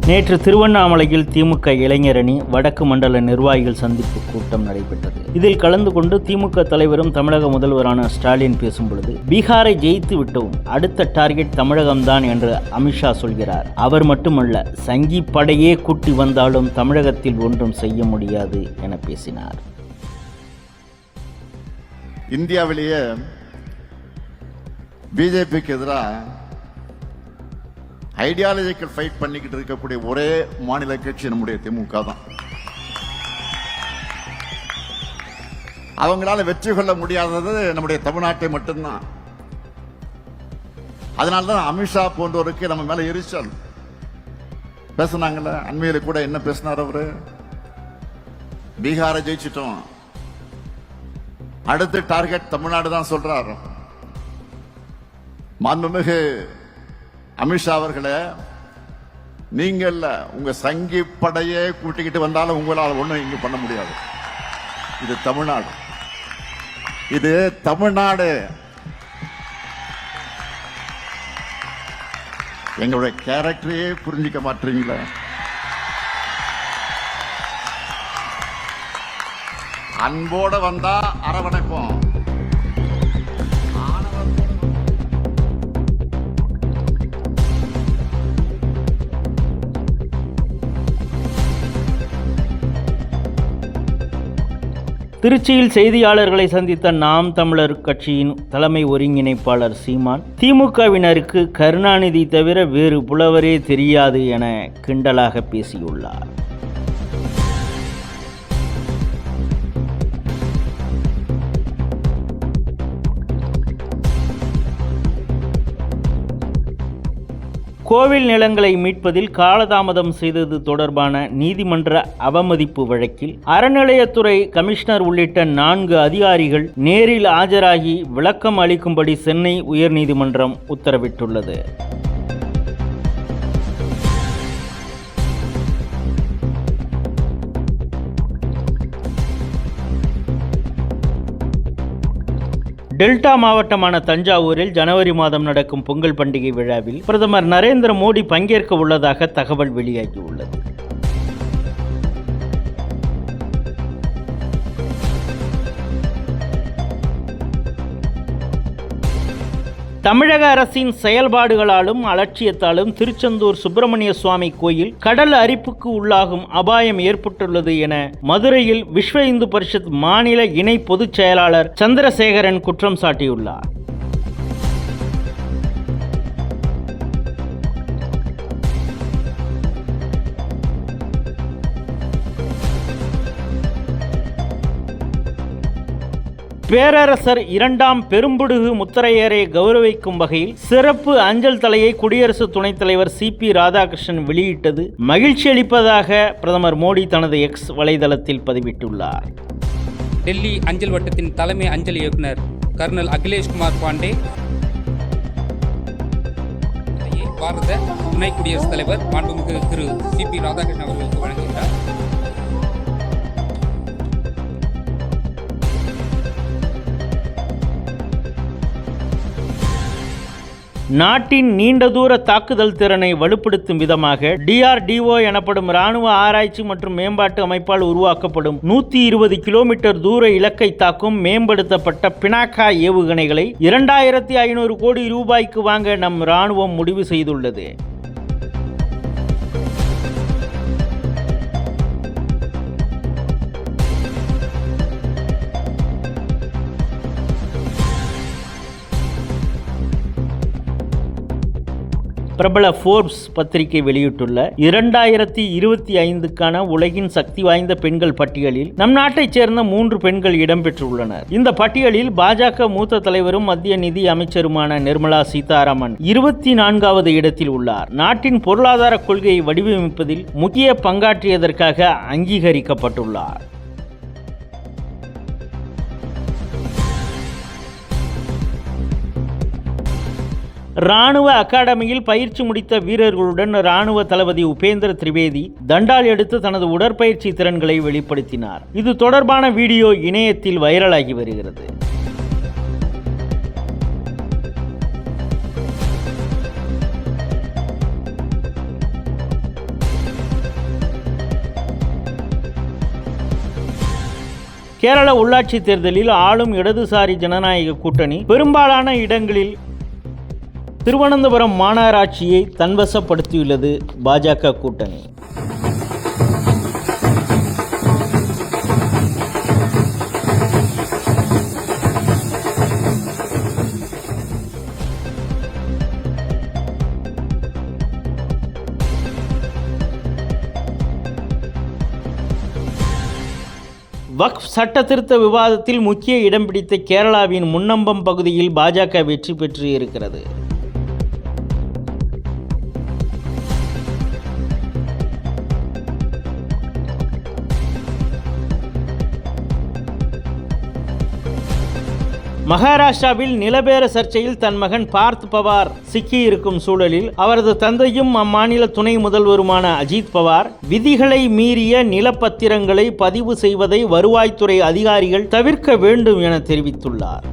நேற்று திருவண்ணாமலையில் திமுக இளைஞரணி வடக்கு மண்டல நிர்வாகிகள் சந்திப்பு கூட்டம் நடைபெற்றது. இதில் கலந்து கொண்டு திமுக தலைவரும் தமிழக முதல்வரான ஸ்டாலின் பேசும்பொழுது, பீகாரை ஜெயித்து விட்டோம், அடுத்த டார்கெட் தமிழகம்தான் என்று அமித்ஷா சொல்கிறார். அவர் மட்டுமல்ல, சங்கி படையே கூட்டி வந்தாலும் தமிழகத்தில் ஒன்றும் செய்ய முடியாது என பேசினார். இந்தியாவிலேயே பிஜேபிக்கு எதிராக ஐடியாலஜிக்கல் ஃபைட் பண்ணிக்கிட்டு இருக்கக்கூடிய ஒரே மாநில கட்சி நம்முடைய திமுக தான். அவங்களால வெற்றி கொள்ள முடியாதது நம்முடைய தமிழ்நாட்டை மட்டும்தான். அதனால்தான் அமித்ஷா போன்றவருக்கு நம்ம மேல எரிச்சல். பேசினாங்கல்ல, அண்மையில கூட என்ன பேசினார் அவரு? பீகாரை ஜெயிச்சிட்டோம், அடுத்த டார்கெட் தமிழ்நாடு தான் சொல்றாரு. மாண்புமிகு அமித்ஷா அவர்களே, நீங்க இல்ல, உங்க சங்கி படையே கூட்டிக்கிட்டு வந்தாலும் உங்களால் ஒண்ணும் இங்க பண்ண முடியாது. இது தமிழ்நாடு, இது தமிழ்நாடு. எங்களுடைய கேரக்டரையே புரிஞ்சிக்க மாட்டீங்களா? அன்போட வந்தா அரவணைப்போம். திருச்சியில் செய்தியாளர்களை சந்தித்த நாம் தமிழர் கட்சியின் தலைமை ஒருங்கிணைப்பாளர் சீமான், திமுகவினருக்கு கருணாநிதி தவிர வேறு புலவரே தெரியாது என கிண்டலாக பேசியுள்ளார். கோவில் நிலங்களை மீட்பதில் காலதாமதம் செய்தது தொடர்பான நீதிமன்ற அவமதிப்பு வழக்கில் அறநிலையத்துறை கமிஷனர் உள்ளிட்ட 4 அதிகாரிகள் நேரில் ஆஜராகி விளக்கம் அளிக்கும்படி சென்னை உயர்நீதிமன்றம் உத்தரவிட்டுள்ளது. டெல்டா மாவட்டமான தஞ்சாவூரில் ஜனவரி மாதம் நடக்கும் பொங்கல் பண்டிகை விழாவில் பிரதமர் நரேந்திர மோடி பங்கேற்க உள்ளதாக தகவல் வெளியாகியுள்ளது. தமிழக அரசின் செயல்பாடுகளாலும் அலட்சியத்தாலும் திருச்செந்தூர் சுப்பிரமணிய சுவாமி கோயில் கடல் அரிப்புக்கு உள்ளாகும் அபாயம் ஏற்பட்டுள்ளது என மதுரையில் விஸ்வ இந்து பரிஷத் மாநில இணை பொதுச் செயலாளர் சந்திரசேகரன் குற்றம் சாட்டியுள்ளார். பேரரசர் 2ஆம் பெரும்புடுகு முத்தரையரை கௌரவிக்கும் வகையில் சிறப்பு அஞ்சல் தலையை குடியரசு துணைத் தலைவர் CP ராதாகிருஷ்ணன் வெளியிட்டது மகிழ்ச்சி அளிப்பதாக பிரதமர் மோடி தனது எக்ஸ் வலைதளத்தில் பதிவிட்டுள்ளார். டெல்லி அஞ்சல் வட்டத்தின் தலைமை அஞ்சல் இயக்குனர் கர்னல் அகிலேஷ் குமார் பாண்டே பாரத துணை குடியரசுத் தலைவர் மாண்புமிகு திரு CP ராதாகிருஷ்ணன் அவர்களுக்கு வழங்குகிறார். நாட்டின் நீண்ட தூர தாக்குதல் திறனை வலுப்படுத்தும் விதமாக DRDO எனப்படும் இராணுவ ஆராய்ச்சி மற்றும் மேம்பாட்டு அமைப்பால் உருவாக்கப்படும் 120 கிலோமீட்டர் தூர இலக்கை தாக்கும் மேம்படுத்தப்பட்ட பினாக்கா ஏவுகணைகளை 2500 கோடி ரூபாய்க்கு வாங்க நம் இராணுவம் முடிவு செய்துள்ளது. பிரபல ஃபோர்ப்ஸ் பத்திரிகை வெளியிட்டுள்ள 2025க்கான உலகின் சக்தி வாய்ந்த பெண்கள் பட்டியலில் நம் நாட்டைச் சேர்ந்த 3 பெண்கள் இடம்பெற்றுள்ளனர். இந்த பட்டியலில் பாஜக மூத்த தலைவரும் மத்திய நிதி அமைச்சருமான நிர்மலா சீதாராமன் 24வது இடத்தில் உள்ளார். நாட்டின் பொருளாதார கொள்கையை வடிவமைப்பதில் முக்கிய பங்காற்றியதற்காக அங்கீகரிக்கப்பட்டுள்ளார். ராணுவ அகாடமியில் பயிற்சி முடித்த வீரர்களுடன் ராணுவ தளபதி உபேந்திர திரிவேதி தண்டால் எடுத்து தனது உடற்பயிற்சி திறன்களை வெளிப்படுத்தினார். இது தொடர்பான வீடியோ இணையத்தில் வைரலாகி வருகிறது. கேரள உள்ளாட்சி தேர்தலில் ஆளும் இடதுசாரி ஜனநாயக கூட்டணி பெரும்பாலான இடங்களில் திருவனந்தபுரம் மாநகராட்சியை தன்வசப்படுத்தியுள்ளது பாஜக கூட்டணி. வக்ஃப் சட்ட திருத்த விவாதத்தில் முக்கிய இடம் பிடித்த கேரளாவின் முன்னம்பம் பகுதியில் பாஜக வெற்றி பெற்று இருக்கிறது. மகாராஷ்டிராவில் நிலபேர சர்ச்சையில் தன் மகன் பார்த் பவார் சிக்கியிருக்கும் சூழலில் அவரது தந்தையும் அம்மாநில துணை முதல்வருமான அஜித் பவார் விதிகளை மீறிய நிலப்பத்திரங்களை பதிவு செய்வதை வருவாய்த்துறை அதிகாரிகள் தவிர்க்க வேண்டும் என தெரிவித்துள்ளார்.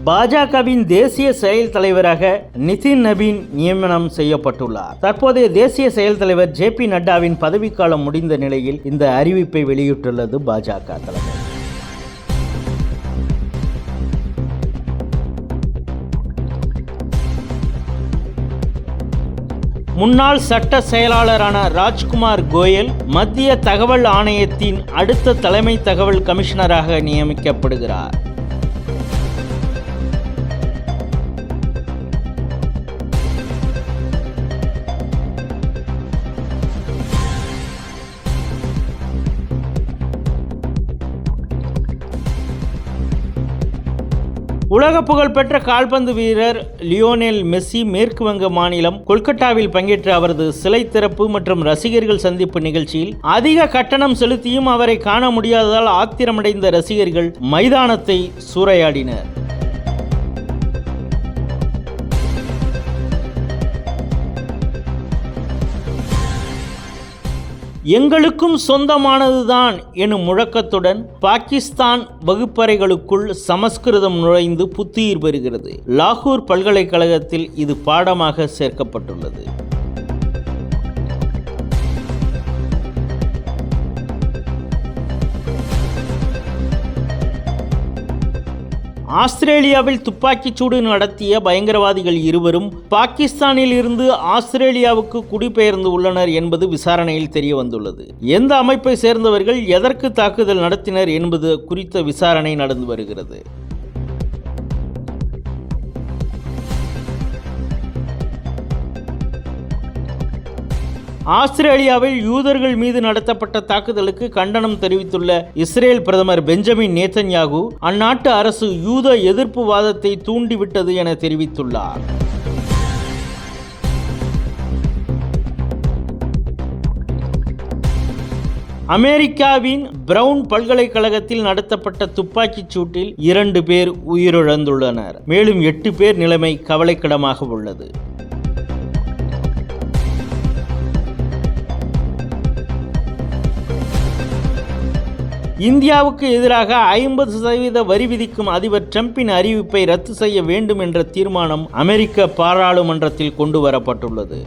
பாஜகவின் தேசிய செயல் தலைவராக நிதின் நபீன் நியமனம் செய்யப்பட்டுள்ளார். தற்போதைய தேசிய செயல் தலைவர் JP நட்டாவின் பதவிக்காலம் முடிந்த நிலையில் இந்த அறிவிப்பை வெளியிட்டுள்ளது பாஜக தலைவர். முன்னாள் சட்ட செயலாளரான ராஜ்குமார் கோயல் மத்திய தகவல் ஆணையத்தின் அடுத்த தலைமை தகவல் கமிஷனராக நியமிக்கப்படுகிறார். உலக புகழ்பெற்ற கால்பந்து வீரர் லியோனெல் மெஸ்ஸி மேற்கு வங்க மாநிலம் கொல்கட்டாவில் பங்கேற்ற அவரது சிலை திறப்பு மற்றும் ரசிகர்கள் சந்திப்பு நிகழ்ச்சியில் அதிக கட்டணம் செலுத்தியும் அவரை காண முடியாததால் ஆத்திரமடைந்த ரசிகர்கள் மைதானத்தை சூறையாடினர். எங்களுக்கும் சொந்தமானதுதான் எனும் முழக்கத்துடன் பாகிஸ்தான் வகுப்பறைகளுக்குள் சமஸ்கிருதம் நுழைந்து புத்துயிர் பெறுகிறது. லாகூர் பல்கலைக்கழகத்தில் இது பாடமாக சேர்க்கப்பட்டுள்ளது. ஆஸ்திரேலியாவில் துப்பாக்கிச் சூடு நடத்திய பயங்கரவாதிகள் இருவரும் பாகிஸ்தானில் இருந்து ஆஸ்திரேலியாவுக்கு குடிபெயர்ந்து உள்ளனர் என்பது விசாரணையில் தெரிய வந்துள்ளது. எந்த அமைப்பை சேர்ந்தவர்கள் எதற்கு தாக்குதல் நடத்தினர் என்பது குறித்த விசாரணை நடந்து வருகிறது. ஆஸ்திரேலியாவில் யூதர்கள் மீது நடத்தப்பட்ட தாக்குதலுக்கு கண்டனம் தெரிவித்துள்ள இஸ்ரேல் பிரதமர் பெஞ்சமின் நேதன்யாகு அந்நாட்டு அரசு யூத எதிர்ப்பு வாதத்தை தூண்டிவிட்டது என தெரிவித்துள்ளார். அமெரிக்காவின் பிரவுன் பல்கலைக்கழகத்தில் நடத்தப்பட்ட துப்பாக்கிச் சூட்டில் 2 பேர் உயிரிழந்துள்ளனர். மேலும் 8 பேர் நிலைமை கவலைக்கிடமாக உள்ளது. இந்தியாவுக்கு எதிராக 50% வரி விதிக்கும் அதிபர் டிரம்பின் அறிவிப்பை ரத்து செய்ய வேண்டும் என்ற தீர்மானம் அமெரிக்க பாராளுமன்றத்தில் கொண்டு வரப்பட்டுள்ளது.